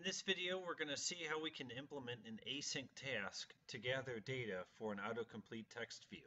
this video, we're going to see how we can implement an async task to gather data for an autocomplete text view.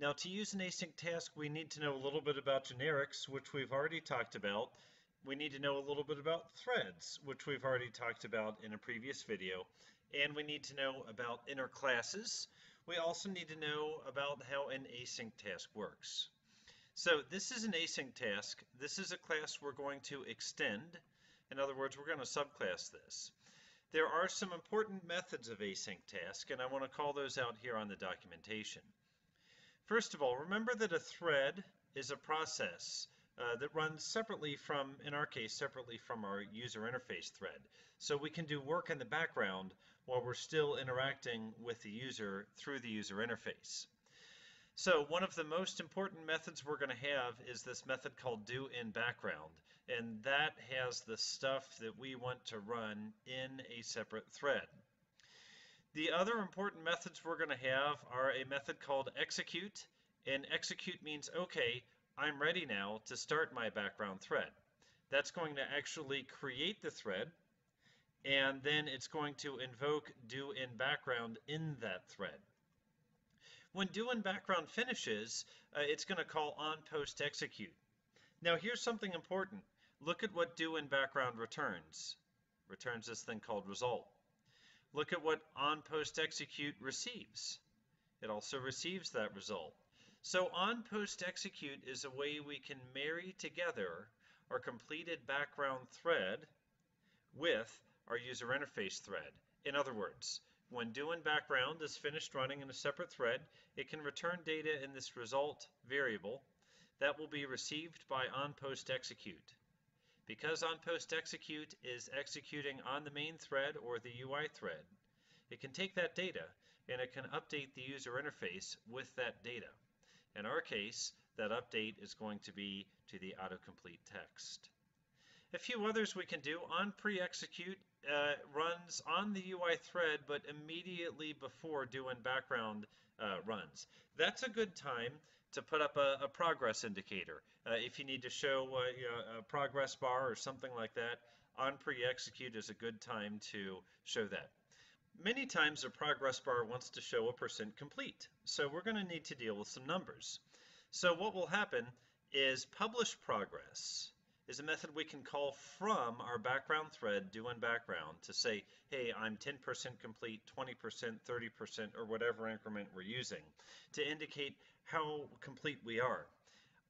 Now, to use an async task, we need to know a little bit about generics, which we've already talked about. We need to know a little bit about threads, which we've already talked about in a previous video. And we need to know about inner classes. We also need to know about how an async task works. So this is an async task. This is a class we're going to extend. In other words, we're going to subclass this. There are some important methods of async task, and I want to call those out here on the documentation. First of all, remember that a thread is a process that runs separately from, in our case, separately from our user interface thread. So we can do work in the background while we're still interacting with the user through the user interface. So one of the most important methods we're going to have is this method called doInBackground, and that has the stuff that we want to run in a separate thread. The other important methods we're going to have are a method called execute, and execute means, okay, I'm ready now to start my background thread. That's going to actually create the thread, and then it's going to invoke doInBackground in that thread. When doInBackground finishes, it's going to call onPostExecute. Now here's something important. Look at what doInBackground returns. Returns this thing called result. Look at what onPostExecute receives. It also receives that result. So onPostExecute is a way we can marry together our completed background thread with our user interface thread. In other words, when doInBackground is finished running in a separate thread, it can return data in this result variable that will be received by onPostExecute. Because onPostExecute is executing on the main thread or the UI thread, it can take that data and it can update the user interface with that data. In our case, that update is going to be to the autocomplete text. A few others we can do. onPreExecute runs on the UI thread, but immediately before doInBackground runs. That's a good time to put up a progress indicator. If you need to show a progress bar or something like that, onPreExecute is a good time to show that. Many times a progress bar wants to show a % complete, so we're going to need to deal with some numbers. So what will happen is publish progress is a method we can call from our background thread, doInBackground, to say, hey, I'm 10% complete, 20%, 30%, or whatever increment we're using to indicate how complete we are.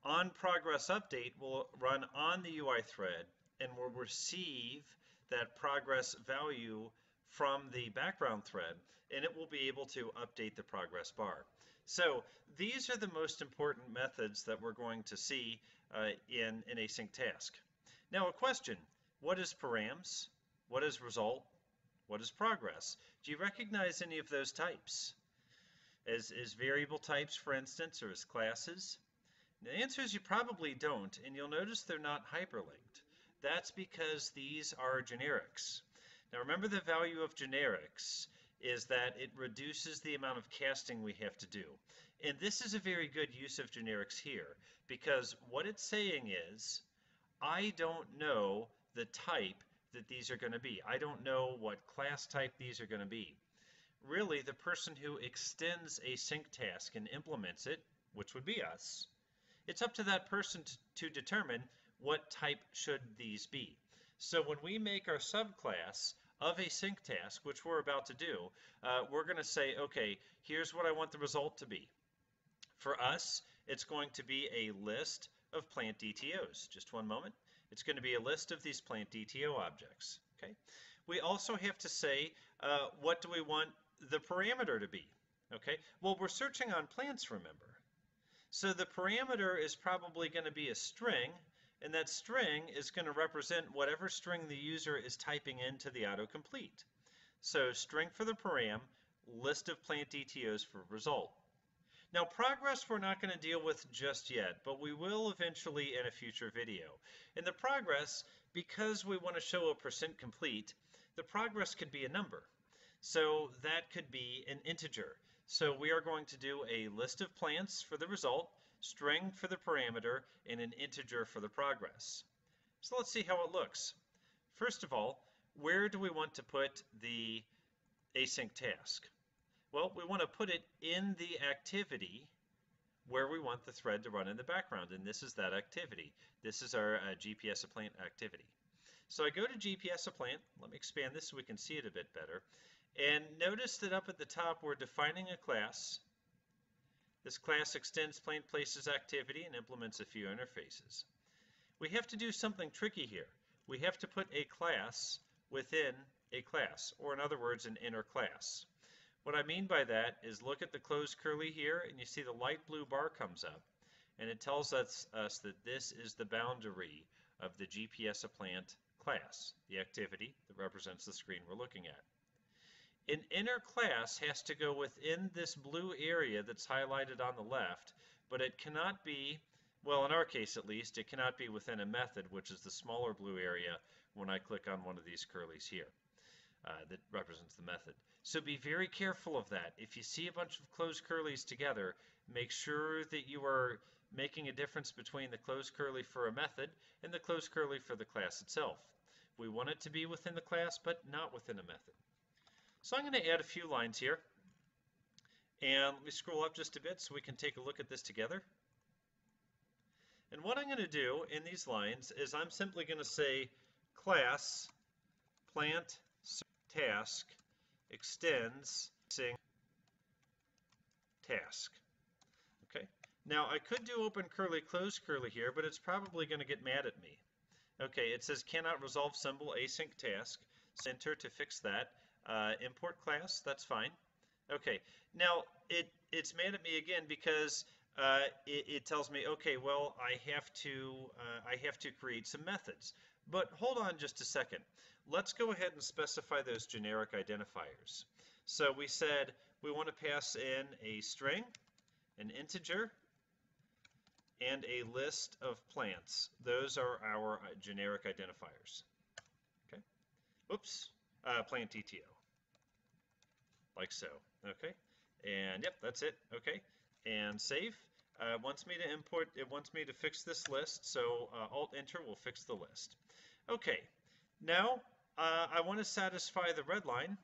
OnProgressUpdate will run on the UI thread and will receive that progress value from the background thread, and it will be able to update the progress bar. So these are the most important methods that we're going to see in an async task. Now a question, what is params? What is result? What is progress? Do you recognize any of those types? As variable types, for instance, or as classes? The answer is you probably don't, and you'll notice they're not hyperlinked. That's because these are generics. Now remember, the value of generics is that it reduces the amount of casting we have to do. And this is a very good use of generics here, because what it's saying is, I don't know the type that these are going to be. I don't know what class type these are going to be. Really, the person who extends a sync task and implements it, which would be us, it's up to that person to determine what type should these be. So when we make our subclass of a sync task, which we're about to do, we're going to say, okay, here's what I want the result to be. For us, it's going to be a list of plant DTOs. Just one moment. It's going to be a list of these plant DTO objects. Okay. We also have to say, what do we want the parameter to be? Okay. Well, we're searching on plants, remember. So the parameter is probably going to be a string, and that string is going to represent whatever string the user is typing into the autocomplete. So string for the param, list of plant DTOs for result. Now progress we're not going to deal with just yet, but we will eventually in a future video. In the progress, because we want to show a % complete, the progress could be a number. So that could be an integer. So we are going to do a list of plants for the result, string for the parameter, and an integer for the progress. So let's see how it looks. First of all, where do we want to put the async task? Well, we want to put it in the activity where we want the thread to run in the background, and this is that activity. This is our GPS plant activity. So I go to GPS plant. Let me expand this so we can see it a bit better. And notice that up at the top we're defining a class. This class extends plant places activity and implements a few interfaces. We have to do something tricky here. We have to put a class within a class, or in other words, an inner class. What I mean by that is look at the closed curly here, and you see the light blue bar comes up, and it tells us that this is the boundary of the GPS plant class, the activity that represents the screen we're looking at. An inner class has to go within this blue area that's highlighted on the left, but it cannot be, well, in our case at least, it cannot be within a method, which is the smaller blue area when I click on one of these curlies here that represents the method. So be very careful of that. If you see a bunch of closed curlies together, make sure that you are making a difference between the closed curly for a method and the closed curly for the class itself. We want it to be within the class, but not within a method. So I'm going to add a few lines here. And let me scroll up just a bit so we can take a look at this together. And what I'm going to do in these lines is I'm simply going to say class plant task extends async task. Okay. Now I could do open curly, close curly here, but it's probably going to get mad at me. Okay, it says cannot resolve symbol async task. So enter to fix that. Import class, that's fine. Okay, now it's mad at me again because it tells me, okay, well I have to create some methods. But hold on just a second. Let's go ahead and specify those generic identifiers. So we said we want to pass in a string, an integer, and a list of plants. Those are our generic identifiers. Okay. Oops. Plant DTO. Like so. Okay. And yep, that's it. Okay. And save. It wants me to import. It wants me to fix this list. So Alt-Enter will fix the list. Okay. Now I want to satisfy the red line.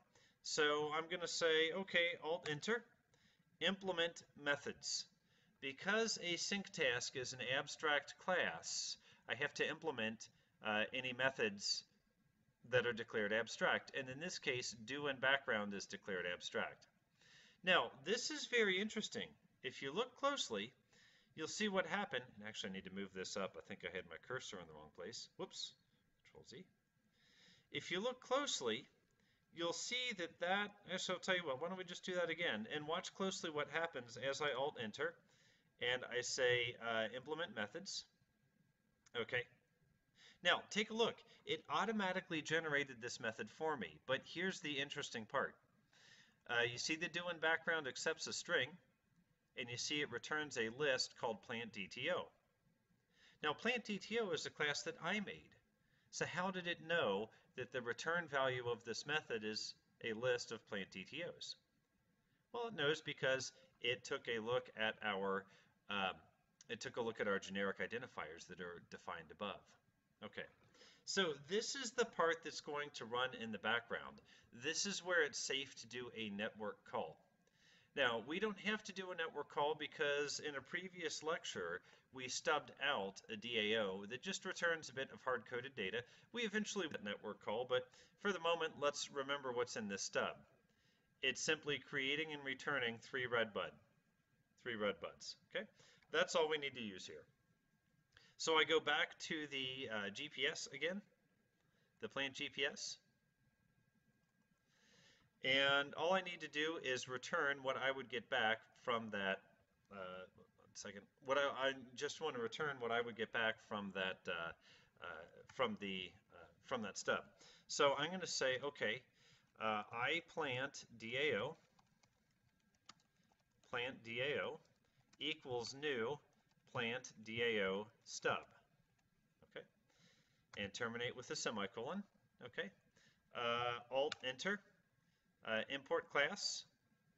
So I'm going to say, okay, Alt-Enter, implement methods. Because Async Task is an abstract class, I have to implement any methods that are declared abstract. And in this case, do in background is declared abstract. Now, this is very interesting. If you look closely, you'll see what happened. And actually, I need to move this up. I think I had my cursor in the wrong place. Whoops, Control-Z. If you look closely, you'll see that so I'll tell you what, why don't we just do that again? And watch closely what happens as I Alt-Enter. And I say implement methods. Okay. Now, take a look. It automatically generated this method for me. But here's the interesting part. You see the do in background accepts a string, and you see it returns a list called plant DTO. Now, plant DTO is a class that I made. So how did it know that the return value of this method is a list of plant DTOs? Well, it knows because it took a look at our generic identifiers that are defined above. Okay, so this is the part that's going to run in the background. This is where it's safe to do a network call. Now, we don't have to do a network call because in a previous lecture, we stubbed out a DAO that just returns a bit of hard-coded data. We eventually do a network call, but for the moment, let's remember what's in this stub. It's simply creating and returning three red buds. Okay, that's all we need to use here. So I go back to the GPS again, the plant GPS, and all I need to do is return what I would get back from that. I just want to return what I would get back from that from that stub. So I'm going to say, okay, I plant DAO equals new plant DAO stub. Okay, and terminate with a semicolon. Okay, Alt-Enter, import class.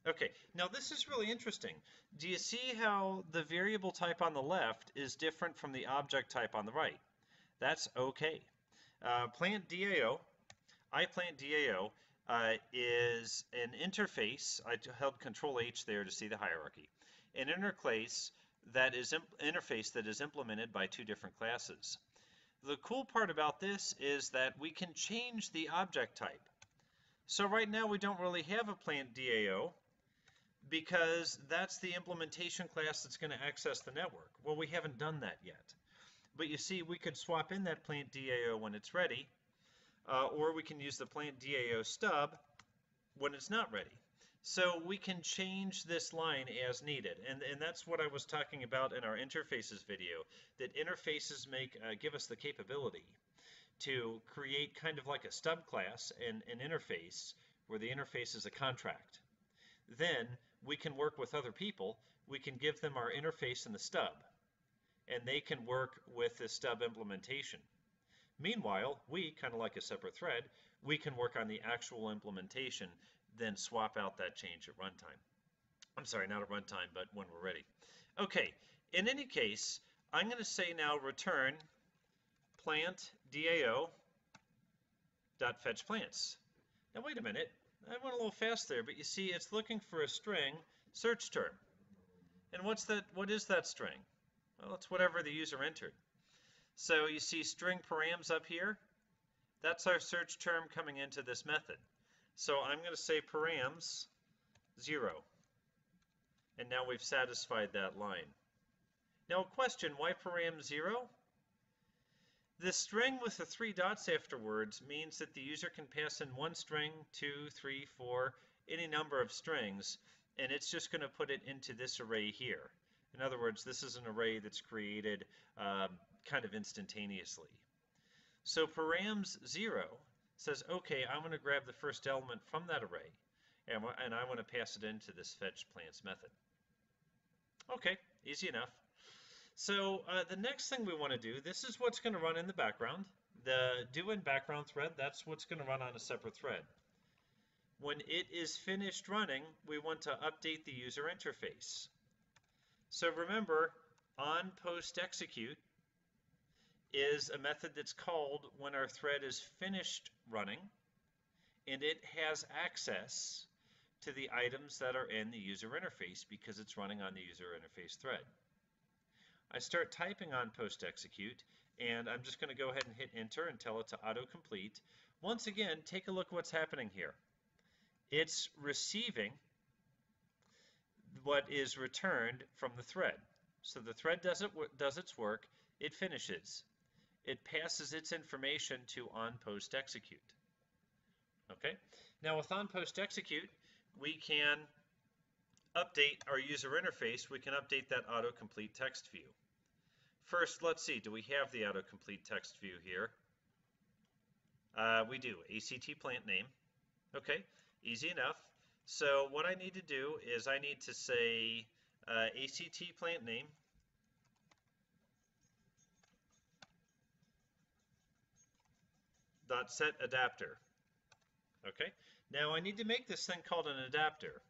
Okay, now this is really interesting. Do you see how the variable type on the left is different from the object type on the right? That's okay. Plant DAO, iPlantDAO is an interface. I held Control H there to see the hierarchy. An interface that is implemented by two different classes. The cool part about this is that we can change the object type. So right now we don't really have a PlantDAO because that's the implementation class that's going to access the network. Well, we haven't done that yet. But you see, we could swap in that PlantDAO when it's ready, or we can use the PlantDAO stub when it's not ready. So we can change this line as needed, and that's what I was talking about in our interfaces video, that interfaces give us the capability to create kind of like a stub class and an interface where the interface is a contract. Then we can work with other people. We can give them our interface and the stub, and they can work with the stub implementation. Meanwhile, we, kind of like a separate thread, we can work on the actual implementation, then swap out that change at runtime. I'm sorry, not at runtime, but when we're ready. Okay, in any case, I'm going to say now return PlantDAO.fetchPlants. Now wait a minute, I went a little fast there, but you see it's looking for a string search term. And what is that string? Well, it's whatever the user entered. So you see string params up here. That's our search term coming into this method. So I'm going to say params 0. And now we've satisfied that line. Now a question, why param 0? The string with the 3 dots afterwards means that the user can pass in one string, 2, 3, 4, any number of strings, and it's just going to put it into this array here. In other words, this is an array that's created kind of instantaneously. So params 0 says, okay, I'm going to grab the first element from that array, and I want to pass it into this fetch plants method. Okay, easy enough. So the next thing we want to do, this is what's going to run in the background. The do in background thread, that's what's going to run on a separate thread. When it is finished running, we want to update the user interface. So remember, onPostExecute is a method that's called when our thread is finished running, and it has access to the items that are in the user interface because it's running on the user interface thread. I start typing onPostExecute, and I'm just going to go ahead and hit enter and tell it to autocomplete. Once again, take a look what's happening here. It's receiving what is returned from the thread. So the thread does its work, it finishes. It passes its information to onPostExecute. Okay? Now with onPostExecute, we can update our user interface. We can update that AutoCompleteTextView. First, let's see, do we have the AutoCompleteTextView here? We do, ACT plant name. Okay, easy enough. So what I need to do is I need to say ACT plant name dot set adapter. Okay, now I need to make this thing called an adapter.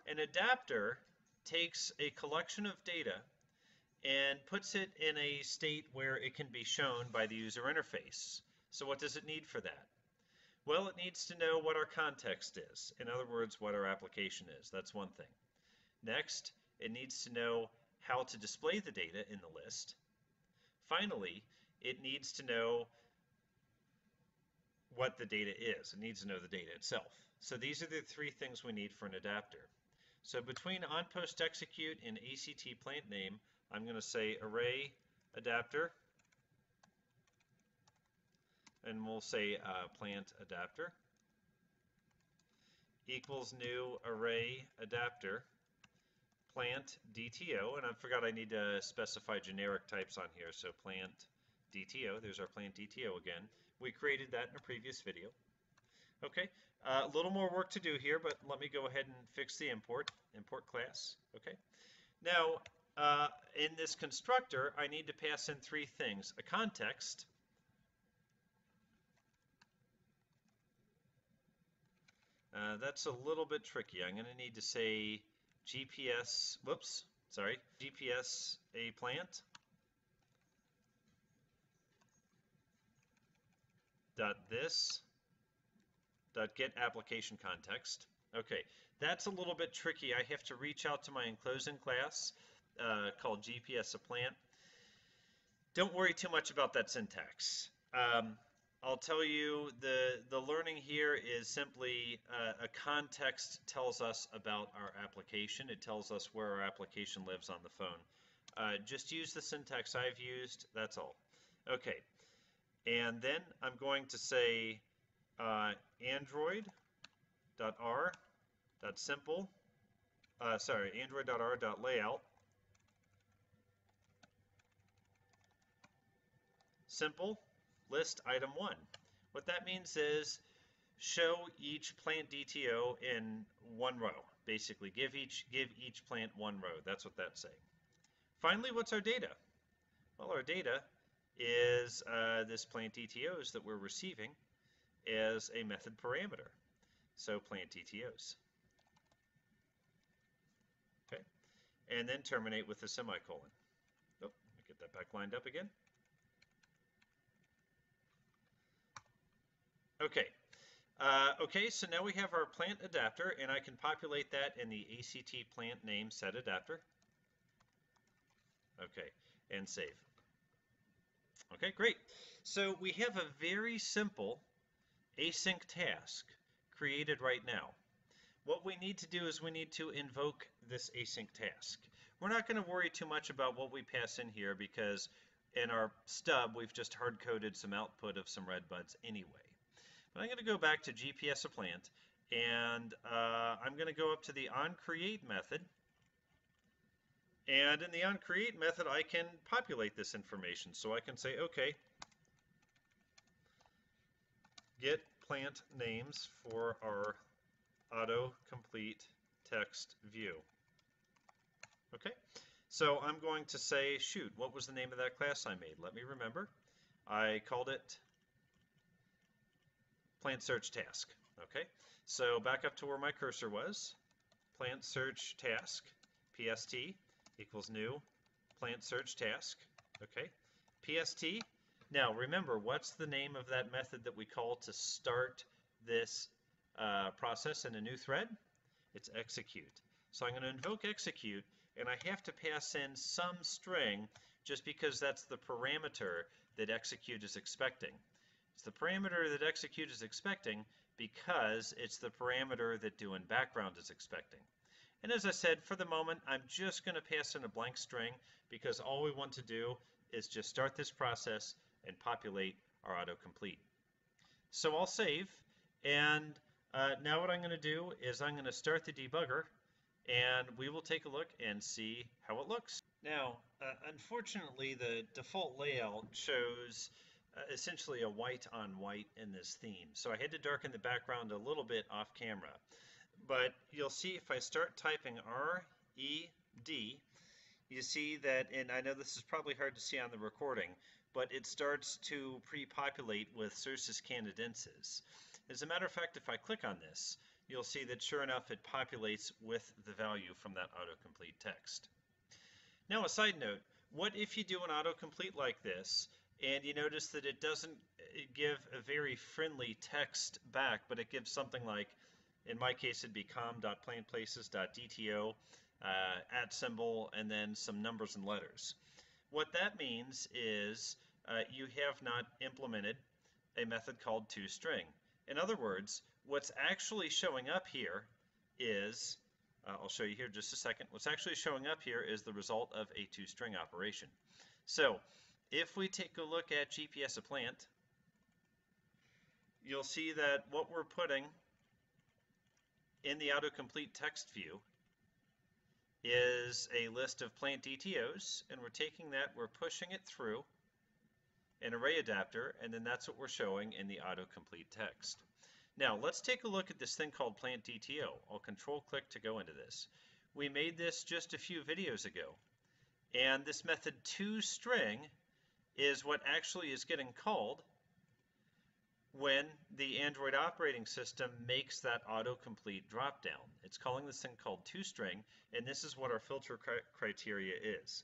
An adapter takes a collection of data and puts it in a state where it can be shown by the user interface. So what does it need for that? Well, it needs to know what our context is. In other words, what our application is. That's one thing. Next, it needs to know how to display the data in the list. Finally, it needs to know what the data is. It needs to know the data itself. So these are the 3 things we need for an adapter. So between onPostExecute and ACT plant name, I'm going to say array adapter, and we'll say plant adapter equals new array adapter plant DTO, and I forgot I need to specify generic types on here, so plant DTO, there's our plant DTO again. We created that in a previous video. Okay, a little more work to do here, but let me go ahead and fix the import class. Okay, now in this constructor, I need to pass in 3 things: a context, that's a little bit tricky. I'm going to need to say GPS, GPS a plant dot this .getApplicationContext. Okay, that's a little bit tricky. I have to reach out to my enclosing class called GPSApplant. Don't worry too much about that syntax. I'll tell you the learning here is simply a context tells us about our application. It tells us where our application lives on the phone. Just use the syntax I've used, that's all. Okay, and then I'm going to say android.r.simple, android.r.layout, simple, list item 1. What that means is show each plant DTO in one row. Basically, give each plant one row. That's what that's saying. Finally, what's our data? Well, our data is this plant DTOs that we're receiving as a method parameter. So plant DTOs. Okay, and then terminate with a semicolon. Oh, let me get that back lined up again. Okay. Okay, so now we have our plant adapter, and I can populate that in the ACT plant name set adapter. Okay, and save. Okay, great. So we have a very simple async task created right now. What we need to do is we need to invoke this async task. We're not going to worry too much about what we pass in here because in our stub we've just hard-coded some output of some redbuds anyway. But I'm going to go back to GPSApplant, and I'm going to go up to the onCreate method. And in the onCreate method, I can populate this information. So I can say, okay, get plant names for our AutoCompleteTextView. Okay, so I'm going to say, shoot, what was the name of that class I made? Let me remember. I called it Plant Search Task. Okay, so back up to where my cursor was. Plant Search Task, PST equals new Plant Search Task. Okay, PST. Now remember, what's the name of that method that we call to start this process in a new thread? It's execute. So I'm going to invoke execute, and I have to pass in some string just because that's the parameter that execute is expecting. It's the parameter that execute is expecting because it's the parameter that do in background is expecting. And as I said, for the moment, I'm just going to pass in a blank string because all we want to do is just start this process and populate our autocomplete. So I'll save, and now what I'm going to do is I'm going to start the debugger, and we will take a look and see how it looks. Now, unfortunately, the default layout shows essentially a white on white in this theme. So I had to darken the background a little bit off camera. But you'll see if I start typing R-E-D, you see that, and I know this is probably hard to see on the recording, but it starts to pre-populate with Cercis canadensis. As a matter of fact, if I click on this, you'll see that sure enough it populates with the value from that autocomplete text. Now a side note, what if you do an autocomplete like this and you notice that it doesn't give a very friendly text back, but it gives something like, in my case it'd be com.plantplaces.dto, @ and then some numbers and letters. What that means is you have not implemented a method called toString. In other words, what's actually showing up here is, I'll show you here in just a second, what's actually showing up here is the result of a toString operation. So if we take a look at GPSApplant, you'll see that what we're putting in the autocomplete text view is a list of plant DTOs, and we're taking that, we're pushing it through an array adapter, and then that's what we're showing in the autocomplete text. Now let's take a look at this thing called plant DTO. I'll control click to go into this. We made this just a few videos ago, and this method toString is what actually is getting called when the Android operating system makes that autocomplete dropdown. It's calling this thing called toString, and this is what our filter criteria is.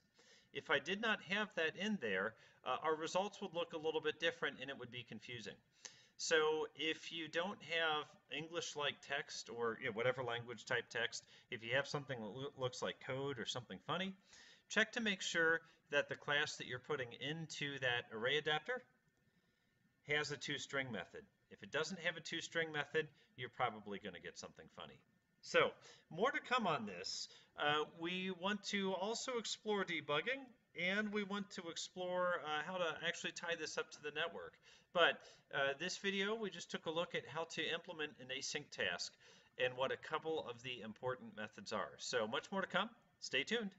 If I did not have that in there, our results would look a little bit different and it would be confusing. So if you don't have English-like text or whatever language type text, if you have something that looks like code or something funny, check to make sure that the class that you're putting into that array adapter has a toString method. If it doesn't have a toString method, you're probably going to get something funny. So, more to come on this. We want to also explore debugging, and we want to explore how to actually tie this up to the network. But this video, we just took a look at how to implement an async task and what a couple of the important methods are. So much more to come. Stay tuned.